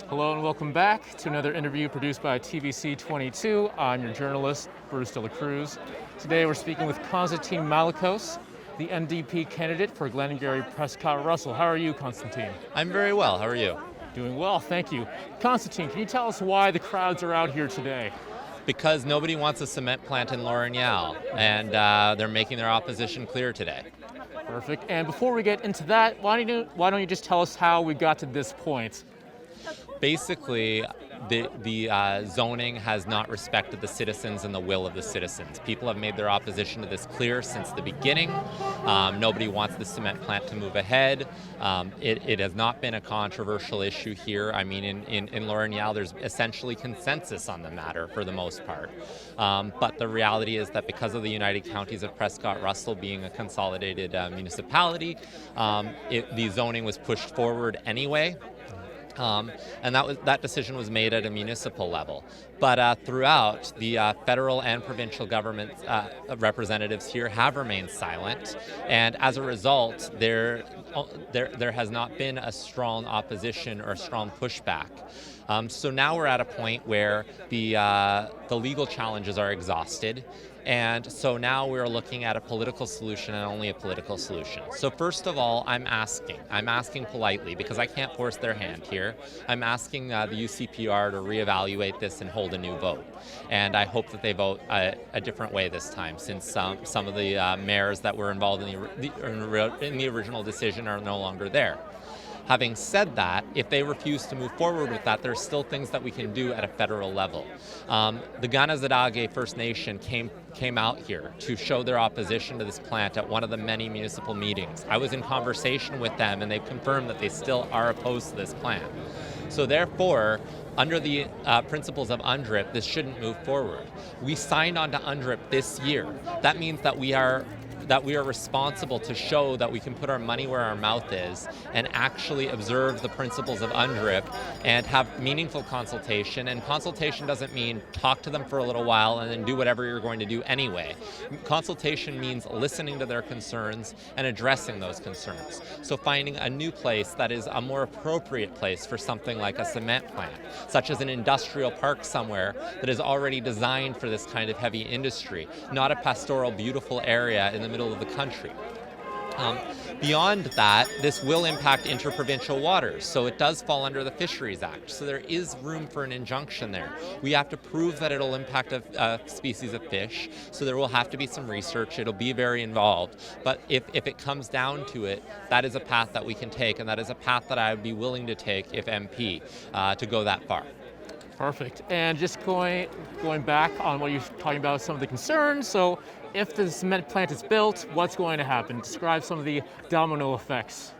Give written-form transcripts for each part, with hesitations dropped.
Hello and welcome back to another interview produced by TVC 22. I'm your journalist, Bruce De La Cruz. Today we're speaking with Konstantin Malikos, the NDP candidate for Glengarry Prescott-Russell. How are you, Konstantin? I'm very well. How are you? Doing well, thank you. Konstantin, can you tell us why the crowds are out here today? Because nobody wants a cement plant in L'Orignal, and they're making their opposition clear today. Perfect. And before we get into that, why don't you just tell us how we got to this point? Basically, the zoning has not respected the citizens and the will of the citizens. People have made their opposition to this clear since the beginning. Nobody wants the cement plant to move ahead. It has not been a controversial issue here. I mean, in L'Orignal, there's essentially consensus on the matter for the most part. But the reality is that because of the United Counties of Prescott-Russell being a consolidated municipality, the zoning was pushed forward anyway. And that decision was made at a municipal level. But throughout, the federal and provincial government representatives here have remained silent, and as a result, there has not been a strong opposition or a strong pushback. So now we're at a point where the legal challenges are exhausted. And so now we're looking at a political solution and only a political solution. So first of all, I'm asking politely, because I can't force their hand here. I'm asking the UCPR to reevaluate this and hold a new vote. And I hope that they vote a different way this time, since some of the mayors that were involved in the original decision are no longer there. Having said that, if they refuse to move forward with that, there's still things that we can do at a federal level. The Ganazadage First Nation came out here to show their opposition to this plant at one of the many municipal meetings. I was in conversation with them, and they've confirmed that they still are opposed to this plant. So therefore, under the principles of UNDRIP, this shouldn't move forward. We signed on to UNDRIP this year. That means that we are responsible to show that we can put our money where our mouth is and actually observe the principles of UNDRIP and have meaningful consultation. And consultation doesn't mean talk to them for a little while and then do whatever you're going to do anyway. Consultation means listening to their concerns and addressing those concerns. So finding a new place that is a more appropriate place for something like a cement plant, such as an industrial park somewhere that is already designed for this kind of heavy industry, not a pastoral, beautiful area in the middle of the country. Beyond that, this will impact interprovincial waters, so it does fall under the Fisheries Act. So there is room for an injunction there. We have to prove that it'll impact a species of fish, so there will have to be some research. It'll be very involved. But if it comes down to it, that is a path that we can take, and that is a path that I would be willing to take if MP to go that far. Perfect. And just going back on what you're talking about, some of the concerns. So if the cement plant is built, what's going to happen? Describe some of the domino effects.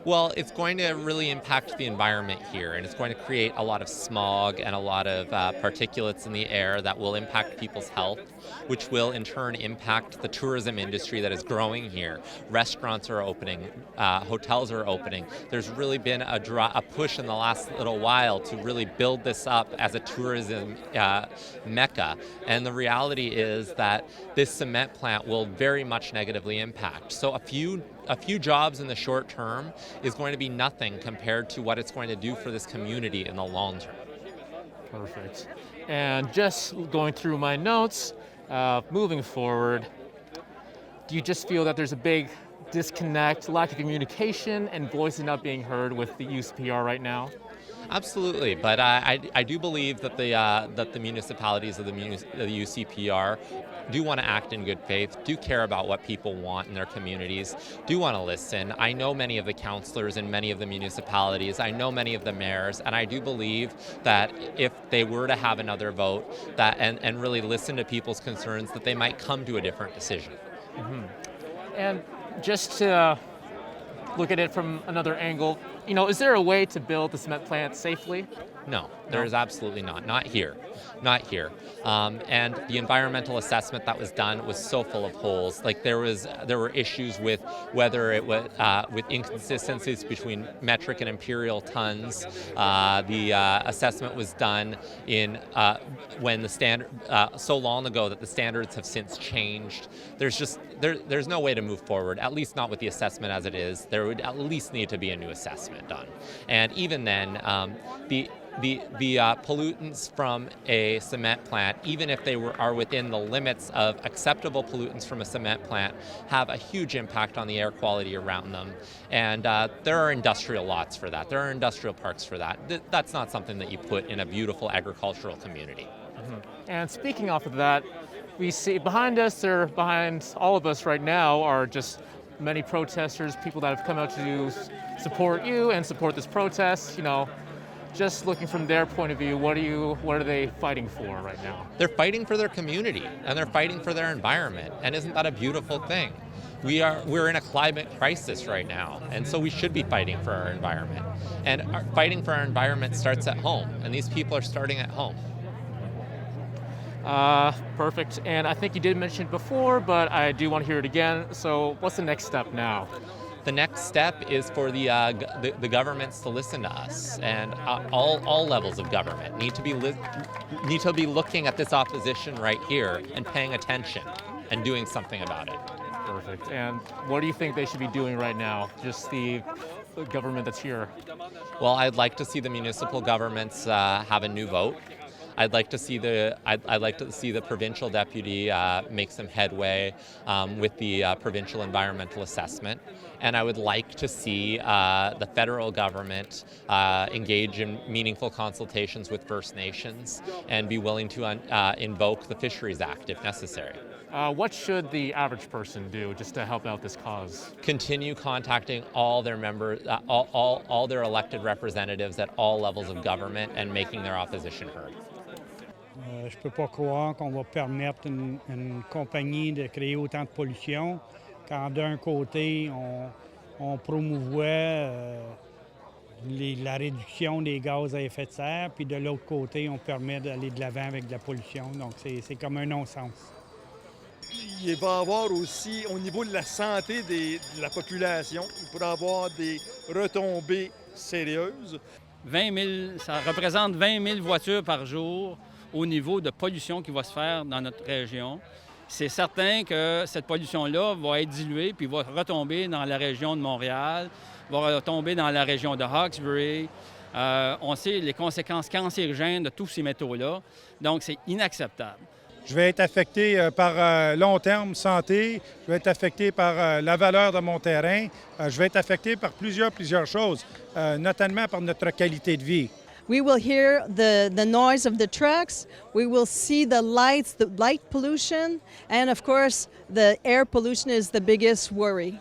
Well, it's going to really impact the environment here, and it's going to create a lot of smog and a lot of particulates in the air that will impact people's health, which will in turn impact the tourism industry that is growing here. Restaurants are opening, hotels are opening. There's really been a push in the last little while to really build this up as a tourism mecca, and the reality is that this cement plant will very much negatively impact. So a few jobs in the short term is going to be nothing compared to what it's going to do for this community in the long term. Perfect. And just going through my notes, moving forward, do you just feel that there's a big disconnect, lack of communication, and voices not being heard with the UCPR right now? Absolutely, but I do believe that the municipalities of the UCPR do want to act in good faith, do care about what people want in their communities, do want to listen. I know many of the councillors in many of the municipalities, I know many of the mayors, and I do believe that if they were to have another vote and really listen to people's concerns, that they might come to a different decision. Mm-hmm. And just to look at it from another angle, is there a way to build the cement plant safely? No, there is absolutely not. Not here. And the environmental assessment that was done was so full of holes. Like there were issues with whether it was with inconsistencies between metric and imperial tons. The assessment was done in when the standard so long ago that the standards have since changed. There's no way to move forward. At least not with the assessment as it is. There would at least need to be a new assessment done. And even then, the pollutants from a cement plant, even if they are within the limits of acceptable pollutants from a cement plant, have a huge impact on the air quality around them. And there are industrial lots for that. There are industrial parks for that. That's not something that you put in a beautiful agricultural community. And speaking off of that, we see behind us, or behind all of us right now, are just many protesters, people that have come out to support you and support this protest. Just looking from their point of view, what are they fighting for right now? They're fighting for their community and they're fighting for their environment. And isn't that a beautiful thing? We're in a climate crisis right now, and so we should be fighting for our environment. And fighting for our environment starts at home, and these people are starting at home. Perfect. And I think you did mention it before, but I do want to hear it again. So what's the next step now? The next step is for the governments to listen to us, and all levels of government need to be looking at this opposition right here and paying attention and doing something about it. Perfect. And what do you think they should be doing right now? Just the government that's here. Well, I'd like to see the municipal governments have a new vote. I'd like to see the provincial deputy make some headway with the provincial environmental assessment, and I would like to see the federal government engage in meaningful consultations with First Nations and be willing to invoke the Fisheries Act if necessary. What should the average person do just to help out this cause? Continue contacting all their members, all their elected representatives at all levels of government and making their opposition heard. Je ne peux pas croire qu'on va permettre une compagnie de créer autant de pollution quand d'un côté on promouvoit la réduction des gaz à effet de serre, puis de l'autre côté on permet d'aller de l'avant avec de la pollution. Donc c'est comme un non-sens. Il va y avoir aussi, au niveau de la santé de la population, il pourrait y avoir des retombées sérieuses. 20 000, ça représente 20 000 voitures par jour au niveau de pollution qui va se faire dans notre région. C'est certain que cette pollution-là va être diluée puis va retomber dans la région de Montréal, va retomber dans la région de Hawkesbury. On sait les conséquences cancérigènes de tous ces métaux-là, donc c'est inacceptable. Je vais être affecté par long terme santé, je vais être affecté par la valeur de mon terrain, je vais être affecté par plusieurs choses, notamment par notre qualité de vie. We will hear the noise of the trucks, we will see the lights, the light pollution, and of course the air pollution is the biggest worry.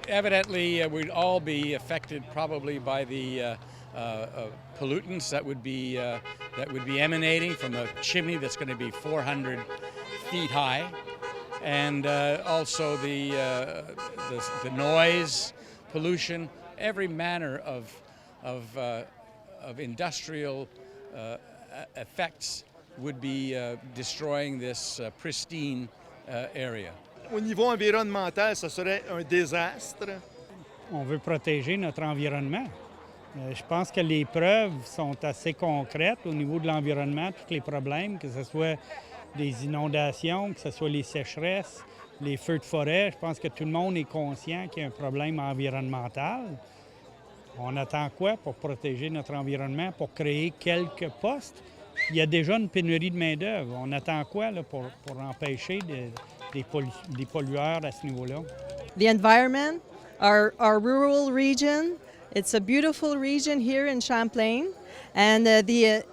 Evidently, we'd all be affected probably by the pollutants that would be emanating from a chimney that's going to be 400 feet high, and also the noise, pollution, every manner of industrial effects would be destroying this pristine area. Au niveau environnemental, ce serait un désastre. On veut protéger notre environnement. Je pense que les preuves sont assez concrètes au niveau de l'environnement, tous les problèmes, que ce soit des inondations, que ce soit les sécheresses, les feux de forêt. Je pense que tout le monde est conscient qu'il y a un problème environnemental. On attend quoi pour protéger notre environnement, pour créer quelques postes? Il y a déjà une pénurie de main-d'œuvre. On attend quoi là, pour empêcher des pollueurs à ce niveau-là? The environment, our rural region, it's a beautiful region here in Champlain, and the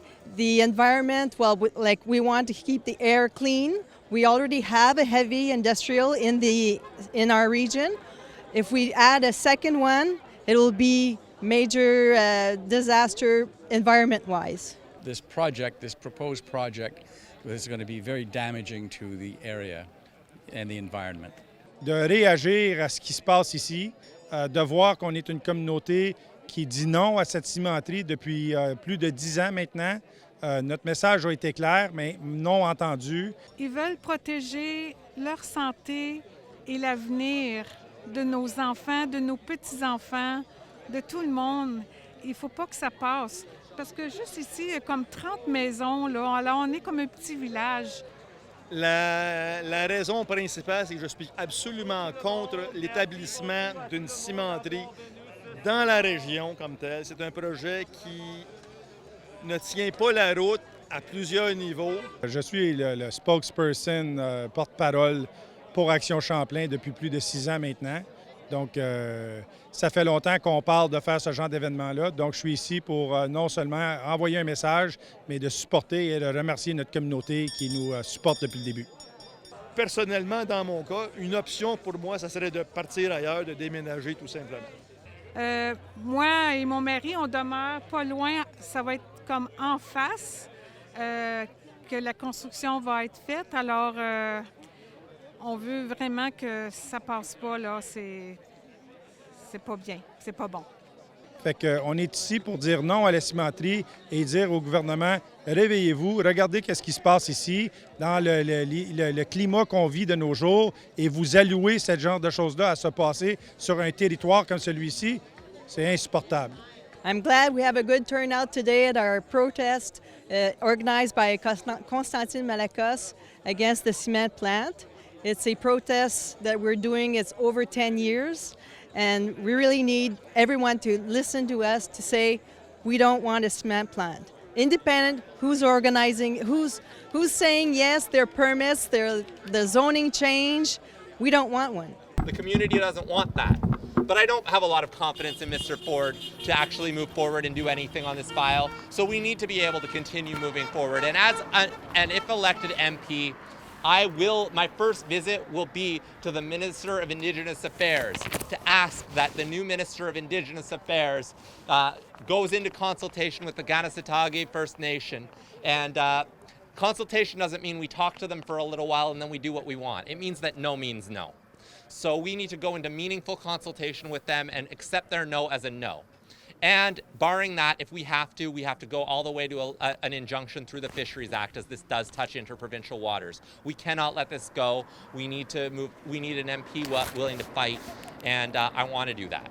environment, well, we want to keep the air clean. We already have a heavy industrial in our region. If we add a second one, it will be major disaster environment-wise. This proposed project, is going to be very damaging to the area and the environment. De réagir à ce qui se passe ici, de voir qu'on est une communauté qui dit non à cette cimenterie depuis plus de 10 ans maintenant. Notre message a été clair, mais non entendu. Ils veulent protéger leur santé et l'avenir de nos enfants, de nos petits-enfants, de tout le monde. Il ne faut pas que ça passe. Parce que juste ici, il y a comme 30 maisons, là. Alors, on est comme un petit village. La raison principale, c'est que je suis absolument contre l'établissement d'une cimenterie dans la région comme telle. C'est un projet qui ne tient pas la route à plusieurs niveaux. Je suis le spokesperson, porte-parole pour Action Champlain depuis plus de 6 ans maintenant. Donc, ça fait longtemps qu'on parle de faire ce genre d'événement-là. Donc, je suis ici pour non seulement envoyer un message, mais de supporter et de remercier notre communauté qui nous supporte depuis le début. Personnellement, dans mon cas, une option pour moi, ça serait de partir ailleurs, de déménager tout simplement. Moi et mon mari, on demeure pas loin. Ça va être comme en face que la construction va être faite. Alors, on veut vraiment que ça passe pas, là. C'est pas bien, c'est pas bon. Fait qu'on est ici pour dire non à la cimenterie et dire au gouvernement, réveillez-vous, regardez qu'est-ce qui se passe ici, dans le climat qu'on vit de nos jours, et vous allouez ce genre de choses-là à se passer sur un territoire comme celui-ci, c'est insupportable. I'm glad we have a good turnout today at our protest organized by Constantine Malakos against the cement plant. It's a protest that we're doing, it's over 10 years, and we really need everyone to listen to us to say we don't want a cement plant. Independent, who's organizing, who's saying yes, their permits, the zoning change, we don't want one. The community doesn't want that. But I don't have a lot of confidence in Mr. Ford to actually move forward and do anything on this file. So we need to be able to continue moving forward. And and if elected MP, my first visit will be to the Minister of Indigenous Affairs to ask that the new Minister of Indigenous Affairs goes into consultation with the Ganasatagi First Nation. And consultation doesn't mean we talk to them for a little while and then we do what we want. It means that no means no. So we need to go into meaningful consultation with them and accept their no as a no. And barring that, if we have to go all the way to an injunction through the Fisheries Act, as this does touch interprovincial waters. We cannot let this go. We need to move. We need an MP willing to fight, and I want to do that.